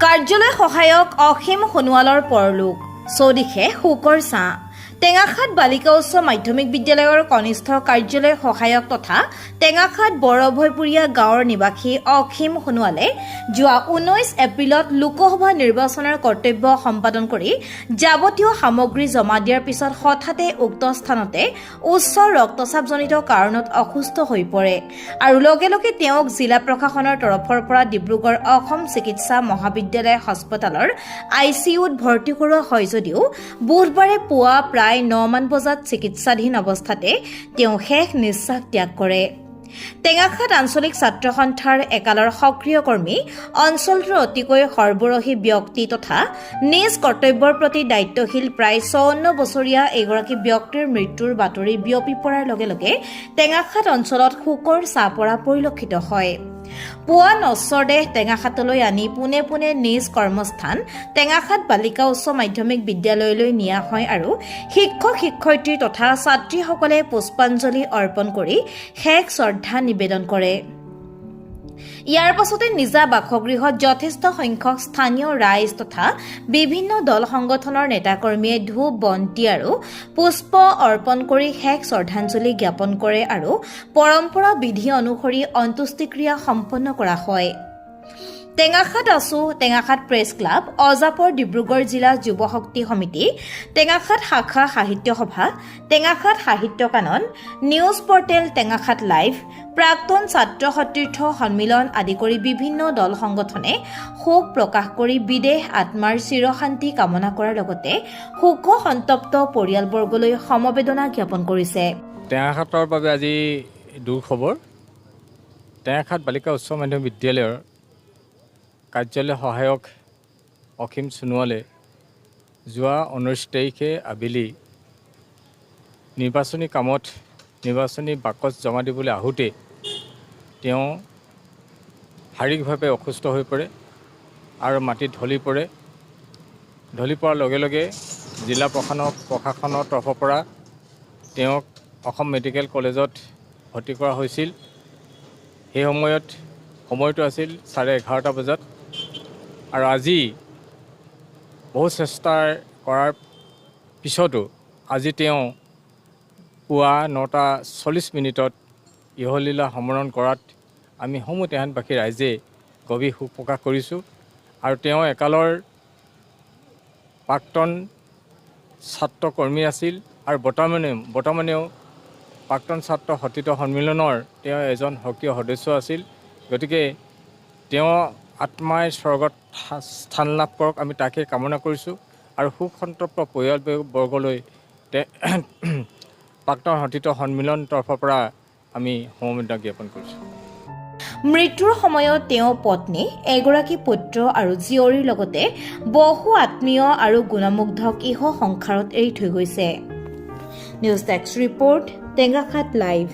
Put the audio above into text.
কাৰ্যালয় সহায়ক অসীম সোণোৱালৰ পৰলোক চৌদিশে শোকৰ ছাঁ টেঙাখাত বালিকা উচ্চ মাধ্যমিক বিদ্যালয়ৰ কনিষ্ঠ কাৰ্যালয় সহায়ক তথা টেঙাখাত বৰভৈপুৰীয়া গাঁৱৰ নিবাসী অসীম সোণোৱালে যোৱা 19 এপ্ৰিলত লোকসভা নিৰ্বাচনৰ কৰ্তব্য সম্পাদন কৰি যাৱতীয় সামগ্ৰী জমা দিয়াৰ পিছত হঠাতে উক্ত স্থানতে উচ্চ ৰক্তচাপজনিত কাৰণত অসুস্থ হৈ পৰে আৰু লগে লগে তেওঁক জিলা প্ৰশাসনৰ তৰফৰ পৰা ডিব্ৰুগড় অসম চিকিৎসা মহাবিদ্যালয় হাস্পতালৰ ICUত ভৰ্তি কৰোৱা হয় যদিও বুধবাৰে পুৱা প্ৰায় 9 মান বজাত চিকিৎসাধীন অৱস্থাতে তেওঁ শেষ নিশ্বাস ত্যাগ কৰে। টেঙাখাত আঞ্চলিক ছাত্ৰ সন্থাৰ একালৰ সক্ৰিয় কৰ্মী অঞ্চলটোৰ অতিকৈ সৰ্বৰহী ব্যক্তি তথা নিজ কৰ্তব্যৰ প্ৰতি দায়িত্বশীল প্ৰায় 54 বছৰীয়া এগৰাকী ব্যক্তিৰ মৃত্যুৰ বাতৰি বিয়পি পৰাৰ লগে লগে টেঙাখাত অঞ্চলত শোকৰ ছাঁ পৰা পৰিলক্ষিত হয়। পুৱা নশ্বৰ দেহ টেঙাখাতলৈ আনি পোনে পোনে নিজ কৰ্মস্থান টেঙাখাত বালিকা উচ্চ মাধ্যমিক বিদ্যালয়লৈ নিয়া হয় আৰু শিক্ষক শিক্ষয়িত্ৰী তথা ছাত্ৰীসকলে পুষ্পাঞ্জলি অৰ্পণ কৰি শেষ শ্ৰদ্ধা নিবেদন কৰে। ইয়াৰ পাছতে নিজা বাসগৃহত যথেষ্ট সংখ্যক স্থানীয় ৰাইজ তথা বিভিন্ন দল সংগঠনৰ নেতাকৰ্মীয়ে ধূপ বন্তি আৰু পুষ্প অৰ্পণ কৰি শেষ শ্ৰদ্ধাঞ্জলি জ্ঞাপন কৰে আৰু পৰম্পৰা বিধি অনুসৰি অন্ত্যেষ্টিক্ৰিয়া সম্পন্ন কৰা হয়। টেঙাখাত আছু টেঙাখাত প্ৰেছ ক্লাব অজাপৰ ডিব্ৰুগড় জিলা যুৱ শক্তি সমিতি টেঙাখাত শাখা সাহিত্য সভা টেঙাখাত সাহিত্য কানন নিউজ পৰ্টেল টেঙাখাত লাইভ প্ৰাক্তন ছাত্ৰ সতীৰ্থ সন্মিলন আদি কৰি বিভিন্ন দল সংগঠনে শোক প্ৰকাশ কৰি বিদেশ আত্মাৰ চিৰশান্তি কামনা কৰাৰ লগতে শোক সন্তপ্ত পৰিয়ালবৰ্গলৈ সমবেদনা জ্ঞাপন কৰিছে। টেঙাখাতৰ বাবে আজি দুখবৰ টেঙাখাত বালিকা উচ্চ মাধ্যমিক বিদ্যালয়ৰ কাৰ্যালয় সহায়ক অসীম সোণোৱালে যোৱা 19 তাৰিখে আবেলি নিৰ্বাচনী কামত নিৰ্বাচনী বাকচ জমা দিবলৈ আহোঁতে তেওঁ শাৰীৰিকভাৱে অসুস্থ হৈ পৰে আৰু মাটিত ঢলি পৰে। ঢলি পৰাৰ লগে লগে জিলা প্ৰশাসনৰ তৰফৰ পৰা তেওঁক অসম মেডিকেল কলেজত ভৰ্তি কৰা হৈছিল। সেই সময়টো আছিল 11:30 বজাত আৰু আজি বহু চেষ্টা কৰাৰ পিছতো আজি তেওঁ পুৱা 9:40 ইহলীলা সম্বৰণ কৰাত আমি সমূহ টেঙাখাতবাসী ৰাইজে গভীৰ শোক প্ৰকাশ কৰিছোঁ আৰু তেওঁ একালৰ প্ৰাক্তন ছাত্ৰ কৰ্মী আছিল আৰু বৰ্তমানেও প্ৰাক্তন ছাত্ৰ সতীৰ্থ সন্মিলনৰ তেওঁ এজন সক্ৰিয় সদস্য আছিল। গতিকে তেওঁ আত্মাই স্বৰ্গত স্থান লাভ কৰক আমি তাকে কামনা কৰিছোঁ আৰু শোক সন্তপ্ত পৰিয়ালবৰ্গলৈ প্ৰাক্তন সতীৰ্থ সন্মিলন তৰফৰ পৰা আমি সমবেদনা জ্ঞাপন কৰিছোঁ। মৃত্যুৰ সময়ত তেওঁ পত্নী এগৰাকী পুত্ৰ আৰু জীয়ৰীৰ লগতে বহু আত্মীয় আৰু গুণমুগ্ধক ইহ সংসাৰত এৰি থৈ গৈছে। News desk report Tengakhat live.